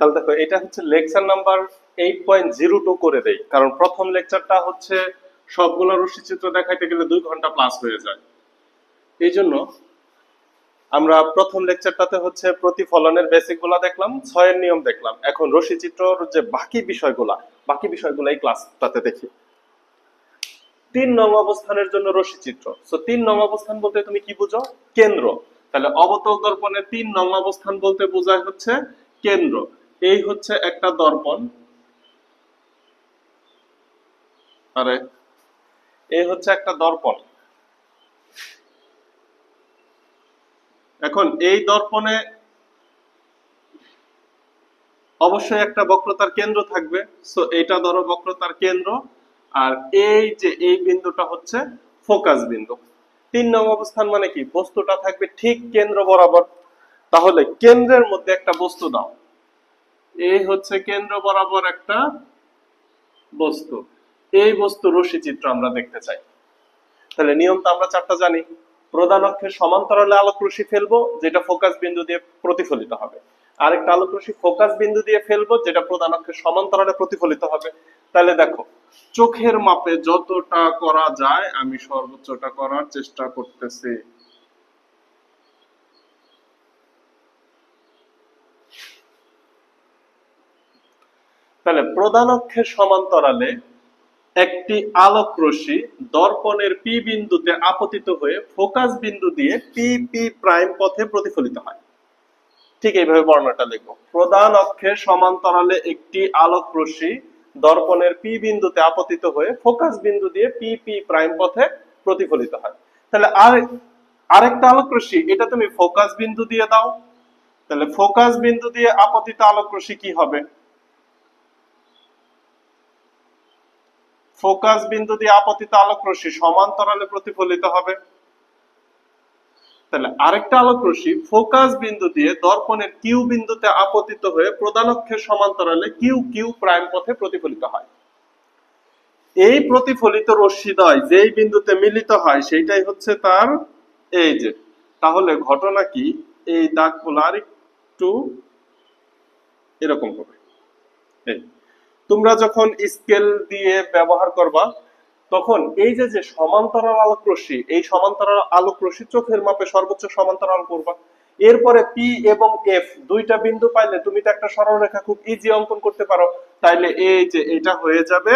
তাহলে দেখো এটা হচ্ছে লেকচার নাম্বার 8.02 করে দেই, কারণ প্রথম লেকচারটা হচ্ছে সবগুলো রশ্মিচিত্র দেখাইতে গেলে 2 ঘন্টা প্লাস হয়ে যায়। এই জন্য আমরা প্রথম লেকচারটাতে হচ্ছে প্রতিফলনের বেসিক গুলা দেখলাম, 6 এর নিয়ম দেখলাম। এখন রশ্মিচিত্রর যে বাকি বিষয়গুলো এই ক্লাসটাতে দেখি। 3 নং অবস্থানের জন্য রশ্মিচিত্র। সো 3 নং অবস্থান বলতে তুমি কি বুঝো? কেন্দ্র। তাহলে অবতল দর্পণে 3 নং অবস্থান বলতে বোঝায় হচ্ছে কেন্দ্র। এই হচ্ছে একটা দর্পণ, আরে এই হচ্ছে একটা দর্পণ। এখন এই দর্পণে অবশ্যই একটা বক্রতার কেন্দ্র থাকবে। সো এটা ধরো বক্রতার কেন্দ্র, আর এই যে এই বিন্দুটা হচ্ছে ফোকাস বিন্দু। 3 নং অবস্থান মানে কি? বস্তুটা থাকবে ঠিক কেন্দ্র বরাবর। তাহলে কেন্দ্রের মধ্যে একটা বস্তু দাও, এই হচ্ছে কেন্দ্র বরাবর একটা বস্তু। এই বস্তু রশ্মিচিত্র আমরা দেখতে চাই। তাহলে নিয়ম তো আমরা 4টা জানি। প্রধান অক্ষের সমান্তরালে আলোক রশ্মি ফেলবো, যেটা ফোকাস বিন্দু দিয়ে প্রতিফলিত হবে। আরেকটা আলোক রশ্মি ফোকাস বিন্দু দিয়ে ফেলবো, যেটা প্রধান অক্ষের সমান্তরালে প্রতিফলিত হবে। তাহলে দেখো, চোখের মাপে যতটা করা যায় আমি সর্বোচ্চটা করার চেষ্টা করতেছি। তাহলে প্রধান অক্ষের সমান্তরালে একটি আলোক রশ্মি দর্পণের পি বিন্দুতে আপতিত হয়ে ফোকাস বিন্দু দিয়ে পি পি প্রাইম পথে প্রতিফলিত হয়। ঠিক এইভাবে বর্ণনাটা লিখবো। প্রধান অক্ষের সমান্তরালে একটি আলোক রশ্মি দর্পণের পি বিন্দুতে আপতিত হয়ে ফোকাস বিন্দু দিয়ে পি পি প্রাইম পথে প্রতিফলিত হয়। তাহলে আরেকটা আলোক রশ্মি, এটা তুমি ফোকাস বিন্দু দিয়ে দাও। তাহলে ফোকাস বিন্দু দিয়ে আপতিত আলোক রশ্মি কি হবে? ফোকাস বিন্দু দিয়ে আপতিত আলোক রশ্মি সমান্তরালে প্রতিফলিত হবে। তাহলে আরেকটা আলোক রশ্মি ফোকাস বিন্দু দিয়ে দর্পণের কিউ বিন্দুতে আপতিত হয়ে প্রধান অক্ষের সমান্তরালে কিউ কিউ প্রাইম পথে প্রতিফলিত হয়। এই প্রতিফলিত রশ্মিদ্বয় যেই বিন্দুতে মিলিত হয় সেইটাই হচ্ছে তার এই যে। তাহলে ঘটনা কি? এই দাগগুলো আর একটু এরকম হবে। এই তোমরা যখন স্কেল দিয়ে ব্যবহার করবা, তখন এই যে যে সমান্তরাল আলোক রশ্মি, এই সমান্তরাল আলোক রশ্মি চোখের মাপে সর্বোচ্চ সমান্তরাল করবা। এরপরে পি এবং এফ দুইটা বিন্দু পাইলে তুমি তো একটা সরলরেখা খুব ইজি অঙ্কন করতে পারো। তাইলে এই যে এটা হয়ে যাবে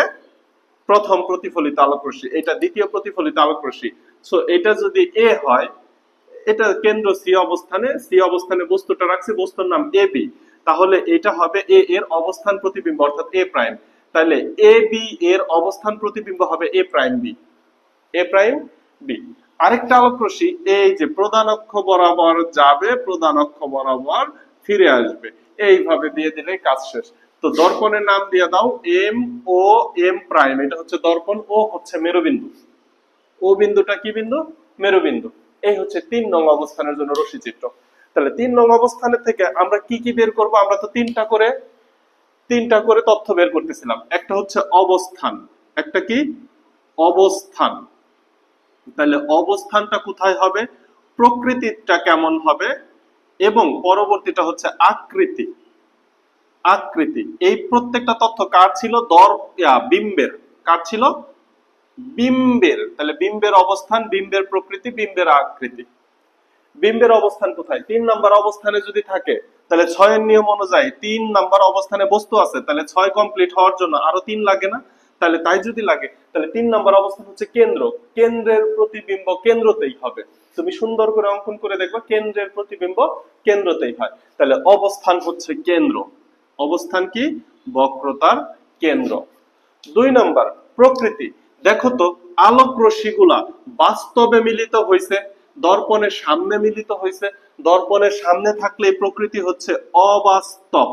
প্রথম প্রতিফলিত আলোক রশ্মি, এটা দ্বিতীয় প্রতিফলিত আলোক রশ্মি। সো এটা যদি এ হয়, এটা কেন্দ্র সি অবস্থানে বস্তুটা রাখছে, বস্তুর নাম এ বি। তাহলে এটা হবে এ এর অবস্থান প্রতিবিম্ব অর্থাৎ এ প্রাইম। তাহলে এ বি এর অবস্থান প্রতিবিম্ব হবে এ প্রাইম বি, এ প্রাইম বি। আরেকটা আলোক রশ্মি এই যে প্রধান অক্ষ বরাবর যাবে, প্রধান অক্ষ বরাবর ফিরে আসবে। এইভাবে দিয়ে দিলে কাজ শেষ। তো দর্পণের নাম দিয়ে দাও এম ও এম প্রাইম। এটা হচ্ছে দর্পণ, ও হচ্ছে মেরুবিন্দু। ও বিন্দুটা কি বিন্দু? মেরুবিন্দু। এই হচ্ছে 3 নং অবস্থানের জন্য রশ্মিচিত্র। তাহলে 3 নং অবস্থানের থেকে আমরা কি কি বের করব? আমরা তো তিনটা করে তথ্য বের করতেছিলাম। একটা হচ্ছে অবস্থান, একটা কি? অবস্থান। তাহলে অবস্থানটা কোথায় হবে, প্রকৃতিটা কেমন হবে, এবং পরবর্তীটা হচ্ছে আকৃতি। আকৃতি এই প্রত্যেকটা তথ্য কার ছিল? বিম্বের। কার ছিল? বিম্বের। তাহলে বিম্বের অবস্থান, বিম্বের প্রকৃতি, বিম্বের আকৃতি। বিম্বের অবস্থান কোথায়? 3 নাম্বার অবস্থানে যদি থাকে, তাহলে 6 এর নিয়ম অনুযায়ী 3 নাম্বার অবস্থানে বস্তু আছে, তাহলে 6 কমপ্লিট হওয়ার জন্য আরো 3 লাগে না? তাহলে তাই যদি লাগে, তাহলে 3 নাম্বার অবস্থান হচ্ছে কেন্দ্র। কেন্দ্রের প্রতিবিম্ব কেন্দ্রতেই হবে। তুমি সুন্দর করে অঙ্কন করে দেখবা, কেন্দ্রের প্রতিবিম্ব কেন্দ্রতেই হয়। তাহলে অবস্থান হচ্ছে কেন্দ্র। অবস্থান কি? বক্রতার কেন্দ্র। 2 নাম্বার প্রকৃতি। দেখো তো আলোক রশ্মিগুলা বাস্তবে মিলিত হয়েছে, দর্পণের সামনে মিলিত হয়েছে। দর্পণের সামনে থাকলে প্রকৃতি হচ্ছে অবাস্তব,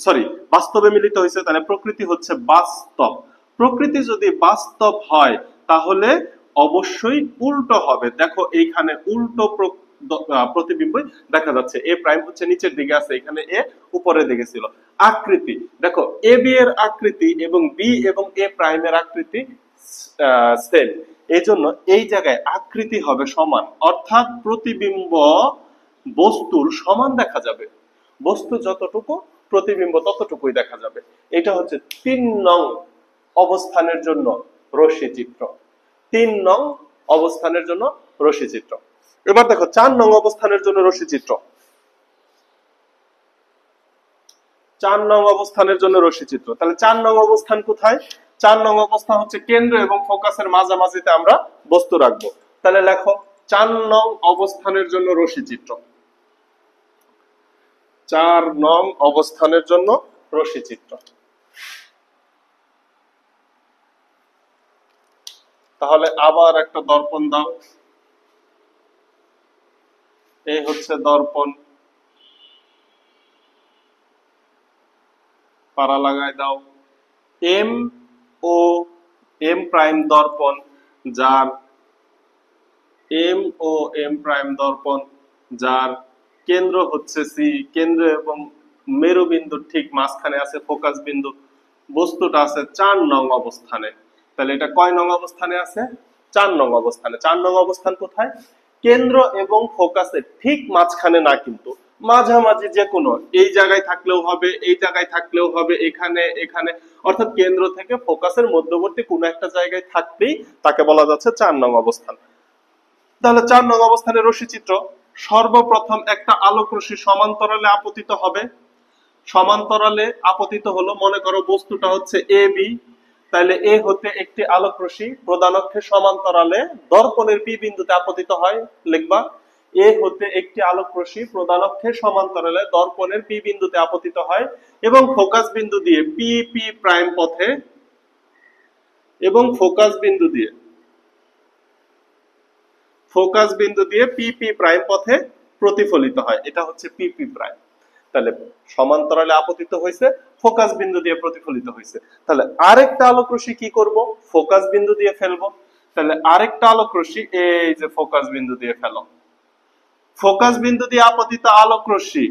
সরি বাস্তবে মিলিত হয়েছে, তাহলে প্রকৃতি হচ্ছে বাস্তব। প্রকৃতি যদি বাস্তব হয় তাহলে অবশ্যই উল্টো হবে। দেখো এইখানে উল্টো প্রতিবিম্ব দেখা যাচ্ছে। এ প্রাইম হচ্ছে নিচের দিকে আছে, এখানে এ উপরের দিকে ছিল। আকৃতি দেখো, এ বি এর আকৃতি এবং বি এবং এ প্রাইমের আকৃতি সেম। এই জন্য এই জায়গায় আকৃতি হবে সমান, অর্থাৎ প্রতিবিম্ব বস্তুর সমান দেখা যাবে। বস্তু যতটুকু প্রতিবিম্ব ততটুকুই দেখা যাবে। এটা হচ্ছে 3 নং অবস্থানের জন্য রশ্মি চিত্র। 3 নং অবস্থানের জন্য রশ্মি চিত্র। এবার দেখো 4 নং অবস্থানের জন্য রশ্মি চিত্র। 4 নং অবস্থানের জন্য রশ্মি চিত্র। তাহলে 4 নং অবস্থান কোথায়? 4 নং অবস্থান হচ্ছে কেন্দ্র এবং ফোকাসের মাঝামাঝিতে আমরা বস্তু রাখবো। তাহলে লেখো 4 নং অবস্থানের জন্য রশ্মি চিত্র। 4 নং অবস্থানের জন্য রশ্মি চিত্র। তাহলে আবার একটা দর্পণ দাও। এই হচ্ছে দর্পণ, পারা লাগাই দাও। এম ও এম প্রাইম দর্পণ, যার এম ও এম প্রাইম দর্পণ, যার কেন্দ্র হচ্ছে সি, কেন্দ্র এবং মেরুবিন্দুর ঠিক মাঝখানে আছে ফোকাস বিন্দু। বস্তুটা আছে 4 নং অবস্থানে। তাহলে এটা কয় নং অবস্থানে আছে? 4 নং অবস্থানে। 4 নং অবস্থান কোথায়? কেন্দ্র এবং ফোকাসের ঠিক মাঝখানে না, কিন্তু মাঝামাঝি যে কোনো, এই জায়গায় থাকলেও হবে, এই জায়গায় থাকলেও হবে, এখানে এখানে, অর্থাৎ কেন্দ্র থেকে ফোকাসের মধ্যবর্তী কোনো একটা জায়গায় থাকতেই তাকে বলা যাচ্ছে 4 নং অবস্থান। তাহলে 4 নং অবস্থানের রশ্মি চিত্র। সর্বপ্রথম একটা আলোক রশ্মি সমান্তরালে আপতিত হবে। সমান্তরালে আপতিত হলো, মনে করো বস্তুটা হচ্ছে এ বি, তাহলে এ হতে একটি আলোক রশ্মি প্রধান অক্ষের সমান্তরালে দর্পণের পি বিন্দুতে আপতিত হয়। লিখবা এ হতে একটি আলোক রশ্মি প্রধান অক্ষের সমান্তরালে দর্পণের পি বিন্দুতে আপতিত হয় এবং ফোকাস বিন্দু দিয়ে পি পি প্রাইম পথে এবং ফোকাস বিন্দু দিয়ে পি পি প্রাইম পথে প্রতিফলিত হয়। এটা হচ্ছে পি পি প্রাইম। তাহলে সমান্তরালে আপতিত হয়েছে, ফোকাস বিন্দু দিয়ে প্রতিফলিত হয়েছে। তাহলে আরেকটা আলোক রশ্মি কি করব? ফোকাস বিন্দু দিয়ে ফেলবো। তাহলে আরেকটা আলোক রশ্মি এই যে ফোকাস বিন্দু দিয়ে ফেলো। ফোকাস বিন্দু দিয়ে আপতিত আলোক রশ্মি,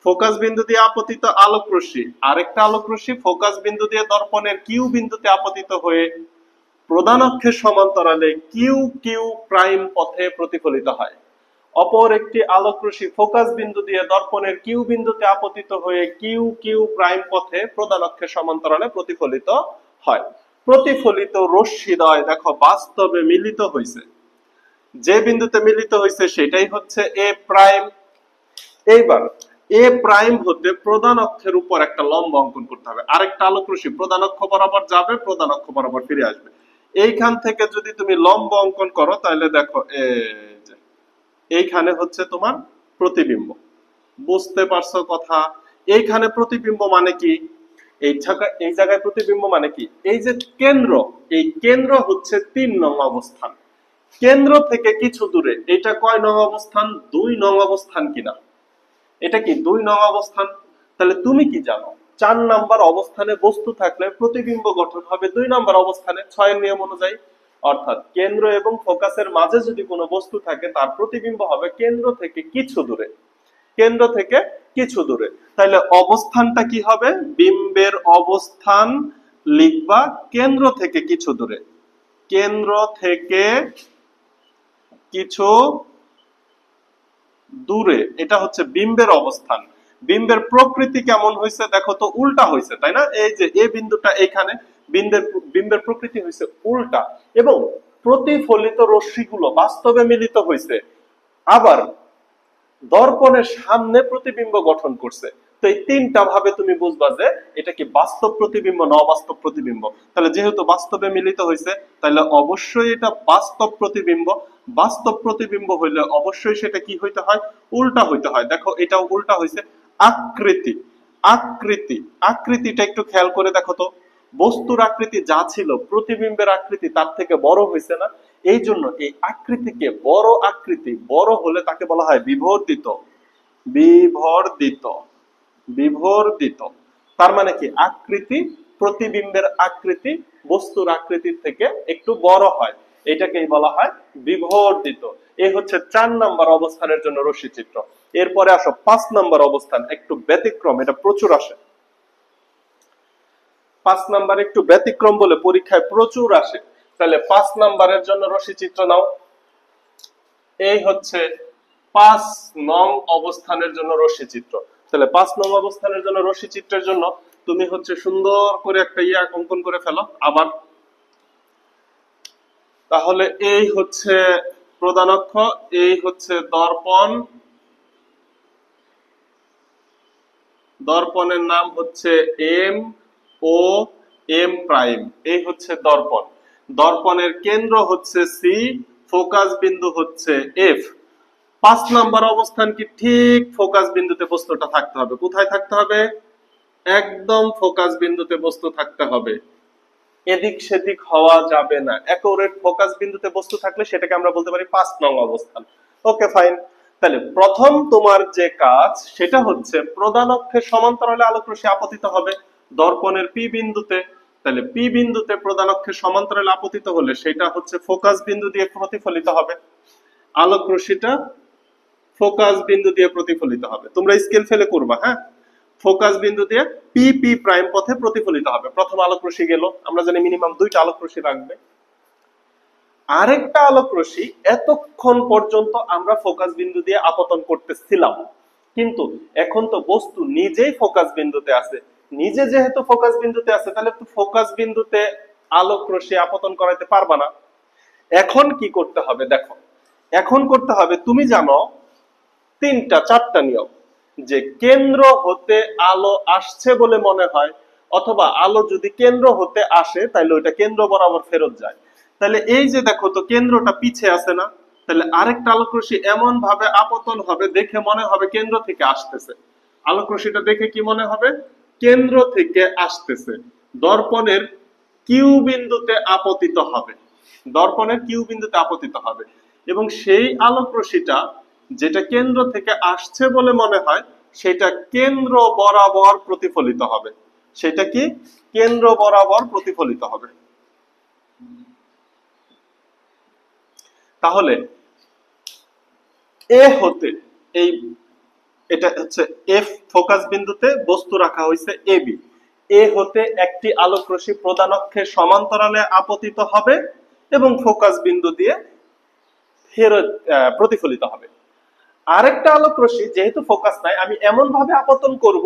ফোকাস বিন্দু দিয়ে আপতিত আলোক রশ্মি, আরেকটা আলোক রশ্মি ফোকাস বিন্দু দিয়ে দর্পণের কিউ বিন্দুতে আপতিত হয়ে প্রধান অক্ষের সমান্তরালে কিউ কিউ প্রাইম পথে প্রতিফলিত হয়। অপর একটি আলোক রশ্মি ফোকাস বিন্দু দিয়ে দর্পণের কিউ বিন্দুতে আপতিত হয়ে কিউ কিউ প্রাইম পথে প্রধান অক্ষের সমান্তরালে প্রতিফলিত হয়। প্রতিফলিত রশ্মিদ্বয় দেখো বাস্তবে মিলিত হয়েছে। যে বিন্দুতে মিলিত হয়েছে সেটাই হচ্ছে এ প্রাইম। এইবার এ প্রাইম হতে প্রধান অক্ষের উপর একটা লম্ব অঙ্কন করতে হবে। আরেকটা আলোক রশ্মি প্রধান অক্ষ বরাবর যাবে, প্রধান অক্ষ বরাবর ফিরে আসবে। এইখান থেকে যদি তুমি লম্ব অঙ্কন করো তাহলে দেখো এইখানে হচ্ছে তোমার প্রতিবিম্ব। বুঝতে পারছো কথা? এইখানে প্রতিবিম্ব মানে কি? এই জায়গায় প্রতিবিম্ব মানে কি? এই যে কেন্দ্র, এই কেন্দ্র হচ্ছে 3 নং অবস্থান। কেন্দ্র থেকে কিছু দূরে, এটা কয় নং অবস্থান? 2 নং অবস্থান কিনা? এটা কি 2 নং অবস্থান? তাহলে তুমি কি জানো? 4 নাম্বার অবস্থানে বস্তু থাকলে প্রতিবিম্ব গঠন হবে 2 নাম্বার অবস্থানে 6 এর নিয়ম অনুযায়ী। অর্থাৎ কেন্দ্র এবং ফোকাসের মাঝে যদি কোনো বস্তু থাকে তার প্রতিবিম্ব হবে কেন্দ্র থেকে কিছু দূরে। কেন্দ্র থেকে কিছু দূরে। তাহলে অবস্থানটা কি হবে? বিম্বের অবস্থান লিখবা কেন্দ্র থেকে কিছু দূরে। কেন্দ্র থেকে কিছু দূরে, এটা হচ্ছে বিম্বের অবস্থান। বিম্বের প্রকৃতি কেমন হয়েছে দেখো তো? উল্টা হয়েছে, তাই না? এই যে এ বিন্দুটা এখানে, বিম্বের প্রকৃতি হয়েছে উল্টা এবং প্রতিফলিত রশ্মিগুলো বাস্তবে মিলিত হয়েছে, আবার দর্পণের সামনে প্রতিবিম্ব গঠন করছে। তো এই 3টা ভাবে তুমি বুঝবা যে এটা কি বাস্তব প্রতিবিম্ব না অবাস্তব প্রতিবিম্ব। তাহলে যেহেতু বাস্তবে মিলিত হয়েছে তাহলে অবশ্যই এটা বাস্তব প্রতিবিম্ব। বাস্তব প্রতিবিম্ব হইলে অবশ্যই সেটা কি হইতে হয়? উল্টা হইতে হয়। দেখো এটাও উল্টা হয়েছে। আকৃতি, আকৃতিটা একটু খেয়াল করে দেখো তো। বস্তুর আকৃতি যা ছিল প্রতিবিম্বের আকৃতি তার থেকে বড় হয়েছে না? এই জন্য এই আকৃতিকে বড় হলে তাকে বলা হয় বিবর্ধিত। বিবর্ধিত তার মানে কি? আকৃতি, প্রতিবিম্বের আকৃতি বস্তুর আকৃতির থেকে একটু বড় হয়, এটাকেই বলা হয় বিবর্ধিত। এই হচ্ছে 4 নাম্বার অবস্থানের জন্য রশ্মি চিত্র। এরপরে আসো 5 নাম্বার অবস্থান, একটু ব্যতিক্রম, এটা প্রচুর আসে। 5 নাম্বার একটু ব্যতিক্রম বলে পরীক্ষায় প্রচুর আসে। তাহলে 5 নাম্বারের জন্য রশ্মি চিত্র নাও। এই হচ্ছে 5 নং অবস্থানের জন্য রশ্মি চিত্র। তাহলে 5 নং অবস্থানের জন্য রশ্মি চিত্রের জন্য তুমি হচ্ছে সুন্দর করে একটা অঙ্কন করে ফেলো আবার। তাহলে এই হচ্ছে প্রধান অক্ষ, এই হচ্ছে দর্পণ, দর্পণের নাম হচ্ছে এম ও এম প্রাইম, এই হচ্ছে দর্পণ। দর্পণের কেন্দ্র হচ্ছে সি, ফোকাস বিন্দু হচ্ছে এফ। 5 নাম্বার অবস্থান কি ঠিক ফোকাস বিন্দুতে বস্তুটা থাকতে হবে। কোথায় থাকতে হবে? একদম ফোকাস বিন্দুতে বস্তু থাকতে হবে, এদিক সেদিক হওয়া যাবে না। অ্যাকুরেট ফোকাস বিন্দুতে বস্তু থাকলে সেটাকে আমরা বলতে পারি 5 নং অবস্থান। Okay fine. তাহলে প্রথম তোমার যে কাজ সেটা হচ্ছে প্রধান অক্ষের সমান্তরালে আলোক রশ্মি আপতিত হবে দর্পণের পি বিন্দুতে। তাহলে পি বিন্দুতে প্রধান অক্ষের সমান্তরালে আপতিত হলে সেটা হচ্ছে ফোকাস বিন্দু দিয়ে প্রতিফলিত হবে। আলোক রশ্মিটা ফোকাস বিন্দু দিয়ে প্রতিফলিত হবে। তোমরা স্কেল ফেলে করবা, হ্যাঁ। ফোকাস বিন্দু দিয়ে পি পি প্রাইম পথে প্রতিফলিত হবে। প্রথম আলোক রশ্মি গেল, আমরা জানি মিনিমাম 2টা আলোক রশ্মি রাখবে। আরেকটা আলোক রশ্মি এতক্ষণ পর্যন্ত আমরা ফোকাস বিন্দু দিয়ে আপতন করতেছিলাম, কিন্তু এখন তো বস্তু নিজেই ফোকাস বিন্দুতে আছে। নিজে যেহেতু ফোকাস বিন্দুতে আছে, তাহলে তো ফোকাস বিন্দুতে আলোক রশ্মি আপতন করাইতে পারবা না। এখন কি করতে হবে দেখো, এখন করতে হবে, তুমি জানো 3টা-4টা নিয়ম, যে কেন্দ্র হতে আলো আসছে বলে মনে হয়, অথবা আলো যদি কেন্দ্র হতে আসে তাহলে ওইটা কেন্দ্র বরাবর ফেরত যায়। তাহলে এই যে দেখো তো কেন্দ্রটা পিছে আছে না, তাহলে আরেকটা আলোক রশ্মি এমন ভাবে আপতন হবে দেখে মনে হবে কেন্দ্র থেকে আসতেছে। আলোক রশ্মিটা দেখে কি মনে হবে? কেন্দ্র থেকে আসতেছে। দর্পণের কিউ বিন্দুতে আপতিত হবে, দর্পণের কিউ বিন্দুতে আপতিত হবে, এবং সেই আলোক রশ্মিটা যেটা কেন্দ্র থেকে আসছে বলে মনে হয় সেটা কেন্দ্র বরাবর প্রতিফলিত হবে। সেটা কি? কেন্দ্র বরাবর প্রতিফলিত হবে। তাহলে এ হতে এই, এটা হচ্ছে এফ ফোকাস বিন্দুতে বস্তু রাখা হয়েছে এ বি। এ হতে একটি আলোক রশ্মি প্রধান অক্ষের সমান্তরালে আপতিত হবে এবং ফোকাস বিন্দু দিয়ে ফেরত প্রতিফলিত হবে। আরেকটা আলোক রশ্মি যেহেতু ফোকাস নাই, আমি এমন ভাবে আপতন করব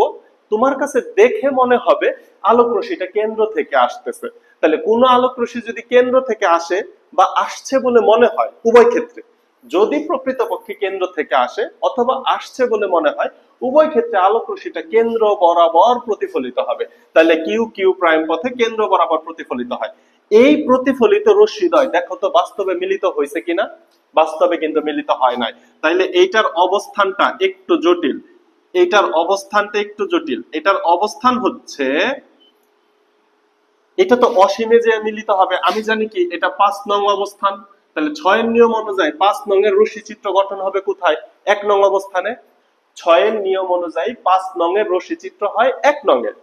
তোমার কাছে দেখে মনে হবে আলোক রশ্মিটা কেন্দ্র থেকে আসতেছে। তাহলে কোন আলোক রশ্মি যদি কেন্দ্র থেকে আসে বা আসছে বলে মনে হয়, উভয় ক্ষেত্রে, যদি প্রকৃতপক্ষে কেন্দ্র থেকে আসে অথবা আসছে বলে মনে হয়, উভয় ক্ষেত্রে আলোক রশ্মিটা কেন্দ্র বরাবর প্রতিফলিত হবে। তাহলে কিউ কিউ প্রাইম পথে কেন্দ্র বরাবর প্রতিফলিত হয়। এই প্রতিফলিত রশ্মিদ্বয় দেখো তো বাস্তবে মিলিত হয়েছে কিনা? বাস্তবে কিন্তু মিলিত হয় নাই। তাইলে এইটার অবস্থানটা একটু জটিল, এইটার অবস্থানটা একটু জটিল। এটার অবস্থান হচ্ছে, এটা তো অসীমে যে মিলিত হবে, আমি জানি কি এটা 5 নং অবস্থান। তাহলে 6 এর নিয়ম অনুযায়ী 5 নং এর রশ্মি চিত্র গঠন হবে কোথায়? 1 নং অবস্থানে। 6 এর নিয়ম অনুযায়ী 5 নং এর রশ্মি চিত্র হয় 1 নং এর,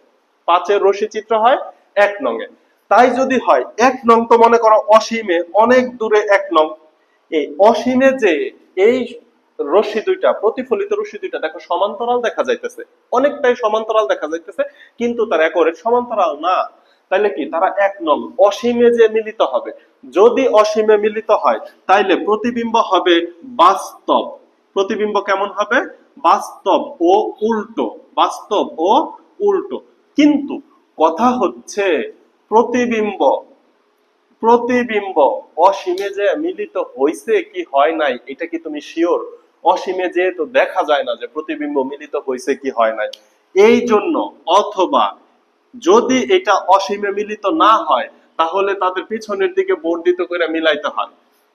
5 এর রশ্মি চিত্র হয় 1 নং এর। তাই যদি হয় 1 নং, তো মনে করো অসীমে অনেক দূরে 1 নং। এই অসীমে যে এই রশ্মি দুইটা, প্রতিফলিত রশ্মি দুইটা দেখো সমান্তরাল দেখা যাইতেছে, অনেকটাই সমান্তরাল দেখা যাইতেছে, কিন্তু তার একেবারে সমান্তরাল না। তাইলে কি তারা 1 নং, অসীমে যে মিলিত হবে। যদি অসীমে মিলিত হয় তাইলে প্রতিবিম্ব হবে বাস্তব। প্রতিবিম্ব কেমন হবে? বাস্তব ও উল্টো, বাস্তব ও উল্টো। কিন্তু কথা হচ্ছে প্রতিবিম্ব, প্রতিবিম্ব অসীমে যে মিলিত হইছে কি হয় নাই এটা কি তুমি শিওর? অসীমে যেহেতু দেখা যায় না যে প্রতিবিম্ব মিলিত হইছে কি হয় নাই, এই জন্য, অথবা যদি এটা অসীমে মিলিত না হয় তাহলে তাদের পিছনের দিকে বর্ধিত করে মিলাইতে হয়,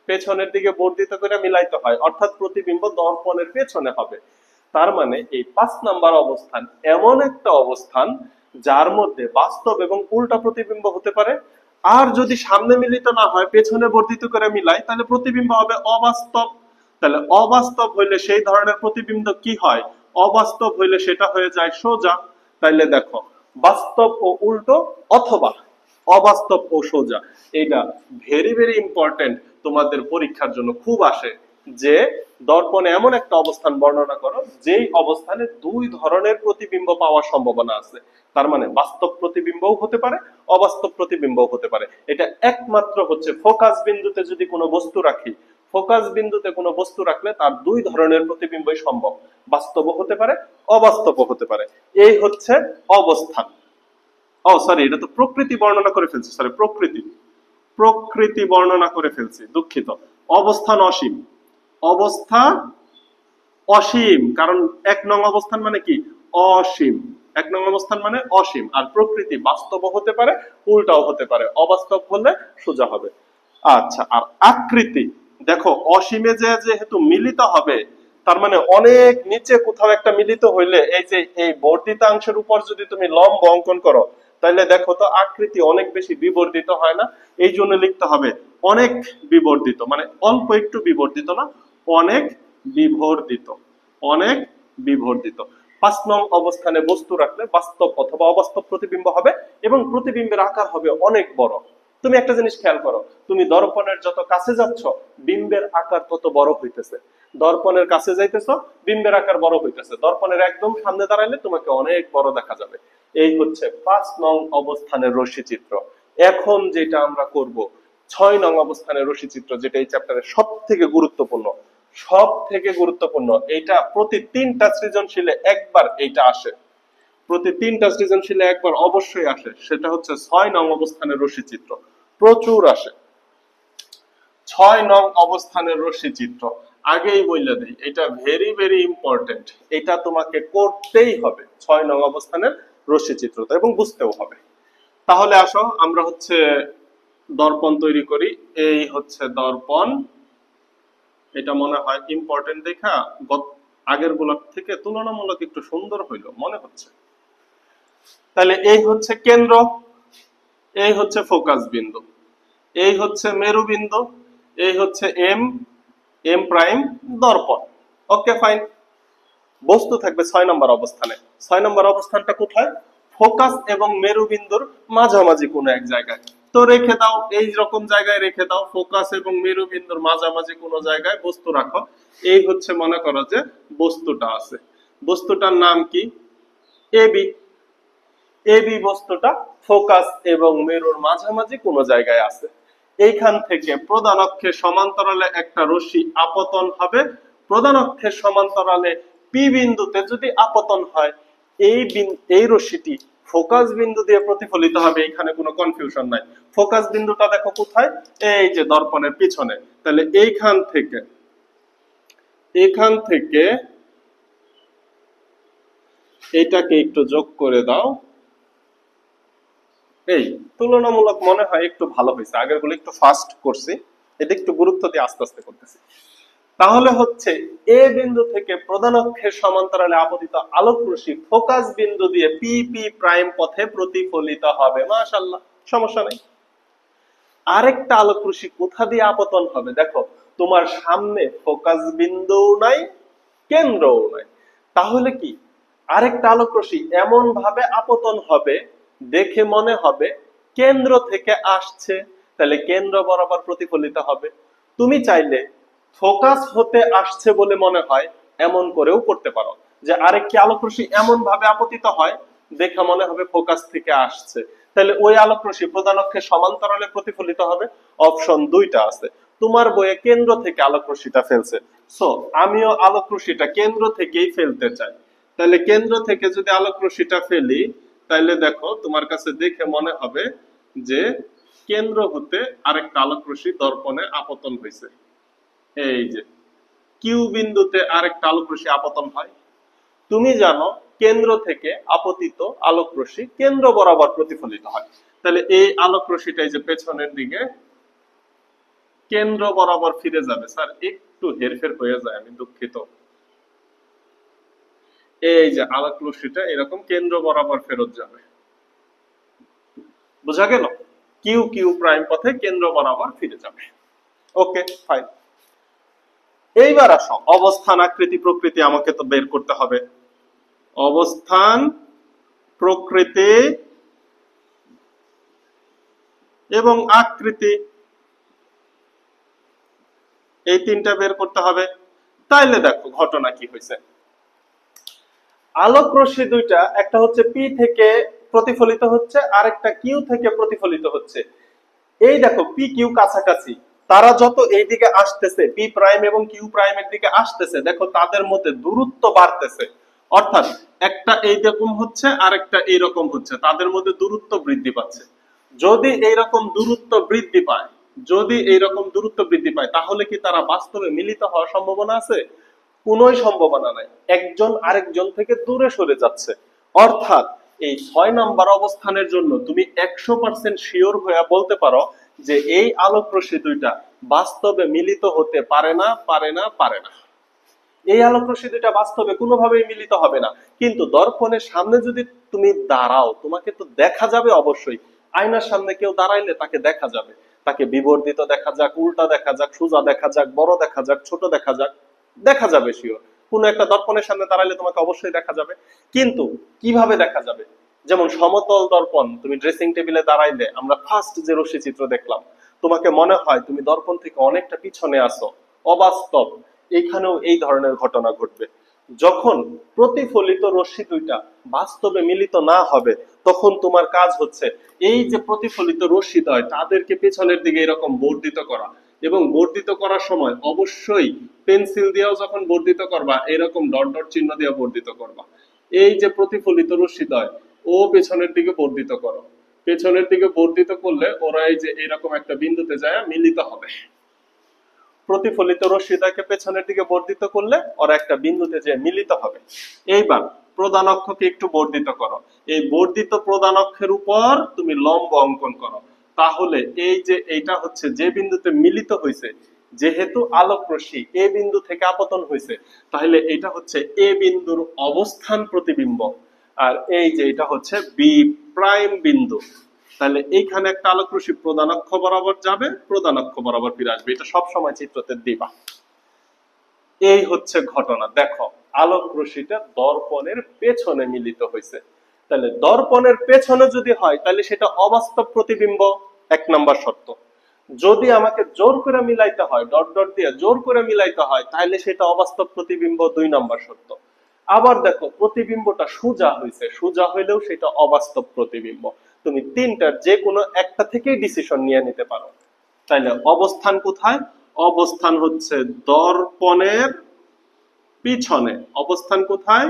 পেছনের দিকে বর্ধিত করে মিলাইতে হয়, অর্থাৎ প্রতিবিম্ব দর্পণের পেছনে হবে। তার মানে এই 5 নাম্বার অবস্থান এমন একটা অবস্থান যার মধ্যে বাস্তব এবং উল্টা প্রতিবিম্ব হতে পারে। আর যদি সামনে মিলিত না হয়, পেছনে বর্ধিত করে মিলাই, তাহলে প্রতিবিম্ব হবে অবাস্তব। তাহলে অবাস্তব হইলে সেই ধরনের প্রতিবিম্ব কি হয়? অবাস্তব হইলে সেটা হয়ে যায় সোজা। তাইলে দেখো বাস্তব ও উল্টো অথবা অবাস্তব ও সোজা, এটা ভেরি ভেরি ইম্পর্টেন্ট, তোমাদের পরীক্ষার জন্য খুব আসে, যে দর্পণে এমন একটা অবস্থান বর্ণনা করো যেই অবস্থানে 2 ধরনের প্রতিবিম্ব পাওয়ার সম্ভাবনা আছে। তার মানে বাস্তব প্রতিবিম্বও হতে পারে, অবাস্তব প্রতিবিম্বও হতে পারে। এটা একমাত্র হচ্ছে ফোকাস বিন্দুতে যদি কোনো বস্তু রাখি, ফোকাস বিন্দুতে কোনো বস্তু রাখলে তার দুই ধরনের প্রতিবিম্বই সম্ভব, বাস্তব হতে পারে, অবাস্তব হতে পারে। এই হচ্ছে অবস্থান। ও সরি, এটা তো প্রকৃতি বর্ণনা করে ফেলছি, সরি প্রকৃতি বর্ণনা করে ফেলছি, দুঃখিত। অবস্থান অসীম, অবস্থা অসীম, কারণ 1 নং অবস্থান মানে কি? অসীম। 1 নং অবস্থান মানে অসীম। আর প্রকৃতি বাস্তব হতে পারে, উল্টাও হতে পারে, অবাস্তব হলে সোজা হবে। আচ্ছা, আর আকৃতি দেখো, অসীমে যে যেহেতু মিলিত হবে, তার মানে অনেক নিচে কোথাও একটা মিলিত হইলে, এই যে এই বর্ধিতাংশের উপর যদি তুমি লম্ব অঙ্কন করো, তাহলে দেখো তো আকৃতি অনেক বেশি বিবর্ধিত হয় না। এই জন্য লিখতে হবে অনেক বিবর্ধিত, মানে অল্প একটু বিবর্ধিত না, অনেক বিবর্ধিত, অনেক বিবর্ধিত। 5 নং অবস্থানে বস্তু রাখলে বাস্তব অথবা অবাস্তব প্রতিবিম্ব হবে এবং প্রতিবিম্বের আকার হবে অনেক বড়। তুমি একটা জিনিস খেয়াল করো, তুমি দর্পণের যত কাছে যাচ্ছ বিম্বের আকার তত বড় হইতেছে, দর্পণের কাছে যাইতেছো বিম্বের আকার বড় হইতেছে, দর্পণের একদম সামনে দাঁড়াইলে তোমাকে অনেক বড় দেখা যাবে। এই হচ্ছে 5 নং অবস্থানের রশ্মি চিত্র। এখন যেটা আমরা করব 6 নং অবস্থানের রশ্মি চিত্র, যেটা এই চ্যাপ্টারের সব থেকে গুরুত্বপূর্ণ, সব থেকে গুরুত্বপূর্ণ। এইটা প্রতি 3টা সৃজনশীলে একবার এইটা আসে, প্রতি 3টা সৃজনশীলে একবার অবশ্যই আসে। সেটা হচ্ছে 6 নং অবস্থানের রশ্মি চিত্র, প্রচুর আসে। 6 নং অবস্থানের রশ্মি চিত্র আগেই বইলা দেই, এটা ভেরি ভেরি ইম্পর্টেন্ট, এটা তোমাকে করতেই হবে 6 নং অবস্থানের রশ্মি চিত্রটা, এবং বুঝতেও হবে। তাহলে আসো আমরা হচ্ছে দর্পণ তৈরি করি। এই হচ্ছে দর্পণ, এটা মনে হয় ইম্পর্টেন্ট দেখা আগের গুলোর থেকে তুলনামূলক একটু সুন্দর হইল মনে হচ্ছে। তাহলে এই হচ্ছে কেন্দ্র, এই হচ্ছে ফোকাস বিন্দু, এই হচ্ছে মেরু বিন্দু, এই হচ্ছে এম প্রাইম দর্পণ। Okay fine. বস্তু থাকবে 6 নম্বর অবস্থানে। 6 নম্বর অবস্থানটা কোথায়? ফোকাস এবং মেরু বিন্দুর মাঝামাঝি কোনো এক জায়গায়। তো রেখে দাও, এই রকম জায়গায় রেখে দাও, ফোকাস এবং মেরু বিন্দুর মাঝামাঝি কোনো জায়গায় বস্তু রাখো। এই হচ্ছে মনে করো যে বস্তুটা আছে, বস্তুটার নাম কি? এবি। এবি বস্তুটা ফোকাস এবং মেরুর মাঝামাঝি কোনো জায়গায় আছে। এইখান থেকে প্রধান অক্ষের সমান্তরালে একটা রশ্মি আপতন হবে। প্রধান অক্ষের সমান্তরালে পি বিন্দুতে যদি আপতন হয়, এই রশ্মিটি ফোকাস বিন্দু দিয়ে প্রতিফলিত হবে। এখানে কোনো কনফিউশন নাই। ফোকাস বিন্দুটা দেখো কোথায়? এই যে দর্পণের পিছনে। তাহলে এখান থেকে এটাকে একটু যোগ করে দাও। এই তুলনামূলক মনে হয় একটু ভালো হয়েছে, আগের গুলো একটু ফাস্ট করছি, এটা একটু গুরুত্ব দিয়ে আস্তে আস্তে করতেছি। তাহলে হচ্ছে এ বিন্দু থেকে প্রধান অক্ষের সমান্তরালে আপতিত আলোক রশ্মি ফোকাস বিন্দু দিয়ে পি পি প্রাইম পথে প্রতিফলিত হবে। মাশাআল্লাহ, সমস্যা নেই। আরেকটা আলোক রশ্মি কোথা দিয়ে আপতন হবে? দেখো, তোমার সামনে ফোকাস বিন্দু নাই, কেন্দ্রও নাই, তাহলে কি আরেকটা আলোক রশ্মি এমন ভাবে আপতন হবে দেখে মনে হবে কেন্দ্র থেকে আসছে, তাহলে কেন্দ্র বরাবর প্রতিফলিত হবে। তুমি চাইলে ফোকাস হতে আসছে বলে মনে হয় এমন করেও করতে পারো, যে আরেকটি আলোক রশ্মি এমন ভাবে আপতিত হয় দেখে মনে হবে ফোকাস থেকে আসছে, তাহলে ওই আলোক রশ্মি প্রধান অক্ষের সমান্তরালে প্রতিফলিত হবে। অপশন 2টা আছে। তোমার বইয়ে কেন্দ্র থেকে আলোক রশ্মিটা ফেলছে, সো আমিও আলোক রশ্মিটা কেন্দ্র থেকেই ফেলতে চাই। তাহলে কেন্দ্র থেকে যদি আলোক রশ্মিটা ফেলি, তাহলে দেখো তোমার কাছে দেখে মনে হবে যে কেন্দ্র হতে আরেকটা আলোক রশ্মি দর্পণে আপতন হয়েছে। এই যে কিউ বিন্দুতে আরেকটা আলোক রশ্মি আপতন হয়। তুমি জানো কেন্দ্র থেকে আপতিত আলোক রশ্মি কেন্দ্র বরাবর প্রতিফলিত হয়। তাহলে এই আলোক রশ্মিটা এই যে পেছনের দিকে কেন্দ্র বরাবর ফিরে যাবে। স্যার একটু হেরফের হয়ে যায়, আমি দুঃখিত। এই যে আলোক রশ্মিটা এরকম কেন্দ্র বরাবর ফেরত যাবে, বোঝা গেল? কিউ কিউ প্রাইম পথে কেন্দ্র বরাবর ফিরে যাবে। Okay fine. এইবার আসো অবস্থান, আকৃতি, প্রকৃতি আমাকে তো বের করতে হবে। অবস্থান, প্রকৃতি এবং আকৃতি, এই 3টা বের করতে হবে। তাইলে দেখো ঘটনা কি হয়েছে। আলোক রশ্মি 2টা, একটা হচ্ছে পি থেকে প্রতিফলিত হচ্ছে, আরেকটা কিউ থেকে প্রতিফলিত হচ্ছে। এই দেখো পি কিউ কাছাকাছি, তারা যত এইদিকে আসতেছে, পি প্রাইম এবং কিউ প্রাইমের দিকে আসতেছে, দেখো তাদের মধ্যে দূরত্ব বাড়তেছে। অর্থাৎ একটা এইরকম হচ্ছে আর একটা এইরকম হচ্ছে, তাদের মধ্যে দূরত্ব বৃদ্ধি পাচ্ছে। যদি এইরকম দূরত্ব বৃদ্ধি পায়, যদি এইরকম দূরত্ব বৃদ্ধি পায়, তাহলে কি তারা বাস্তবে মিলিত হওয়ার সম্ভাবনা আছে? কোনোই সম্ভাবনা নাই, একজন আরেকজন থেকে দূরে সরে যাচ্ছে। অর্থাৎ এই 6 নাম্বার অবস্থানের জন্য তুমি 100% শিওর হয়ে বলতে পারো যে এই আলোক রশ্মি দুইটা বাস্তবে মিলিত হতে পারে না, পারে না, পারে না। এই আলোক রশ্মি দুইটা বাস্তবে কোনোভাবেই মিলিত হবে না। কিন্তু দর্পণের সামনে যদি তুমি দাঁড়াও, তোমাকে তো দেখা যাবে অবশ্যই। আয়নার সামনে কেউ দাঁড়াইলে তাকে দেখা যাবে, তাকে বিবর্ধিত দেখা যাক, উল্টা দেখা যাক, সোজা দেখা যাক, বড় দেখা যাক, ছোট দেখা যাক, দেখা যাবে শিওর। কোন একটা দর্পণের সামনে দাঁড়াইলে তোমাকে অবশ্যই দেখা যাবে। কিন্তু কিভাবে দেখা যাবে? যেমন সমতল দর্পণ, তুমি ড্রেসিং টেবিলে দাঁড়াইলে আমরা ফার্স্ট যে রশ্মি চিত্র দেখলাম, তোমাকে মনে হয় তুমি দর্পণ থেকে অনেকটা পিছনে আসো, অবাস্তব। এখানেও এই ধরনের ঘটনা ঘটবে। যখন প্রতিফলিত রশ্মি দুইটা বাস্তবে মিলিত না হবে, তখন তোমার কাজ হচ্ছে এই যে প্রতিফলিত রশ্মিদ্বয় তাদেরকে পেছনের দিকে এরকম বর্ধিত করা, এবং বর্ধিত করার সময় অবশ্যই পেন্সিল দিয়েও যখন বর্ধিত করবা, এরকম ডট ডট চিহ্ন দিয়ে বর্ধিত করবা। এই যে প্রতিফলিত রশ্মিদ্বয়, ও পেছনের দিকে বর্ধিত করো। পেছনের দিকে বর্ধিত করলে ওরা এই যে এরকম একটা বিন্দুতে যায় মিলিত হবে। প্রতিফলিত রশ্মিটাকে পেছনের দিকে বর্ধিত করলে ওরা একটা বিন্দুতে যে মিলিত হবে। এইবার প্রধান অক্ষকে একটু বর্ধিত করো, এই বর্ধিত প্রধান অক্ষের উপর তুমি লম্ব অঙ্কন করো। তাহলে এই যে এইটা হচ্ছে যে বিন্দুতে মিলিত হয়েছে, যেহেতু আলোক রশ্মি এ বিন্দু থেকে আপতন হয়েছে, তাহলে এটা হচ্ছে এ বিন্দুর অবস্থান প্রতিবিম্ব। আর এই যে এটা হচ্ছে বি প্রাইম বিন্দু। তাহলে এইখানে একটা আলোক রশ্মি প্রধান অক্ষ বরাবর যাবে, প্রধান অক্ষ বরাবর ফিরে আসবে। এটা সব সময় চিত্রতে দিবা। এই হচ্ছে ঘটনা। দেখো আলোক রশ্মিটা দর্পণের পেছনে মিলিত হয়েছে। তাহলে দর্পণের পেছনে যদি হয়, তাহলে সেটা অবাস্তব প্রতিবিম্ব, 1 নাম্বার শর্ত। যদি আমাকে জোর করে মিলাইতে হয়, ডট ডট দিয়ে জোর করে মিলাইতে হয়, তাহলে সেটা অবাস্তব প্রতিবিম্ব, 2 নাম্বার শর্ত। আবার দেখো প্রতিবিম্বটা সোজা হয়েছে, সোজা হইলেও সেটা অবাস্তব প্রতিবিম্ব। তুমি তিনটার যে কোনো একটা থেকেই ডিসিশন নিয়ে নিতে পারো। তাইলে অবস্থান কোথায়? অবস্থান হচ্ছে দর্পণের পিছনে। অবস্থান কোথায়?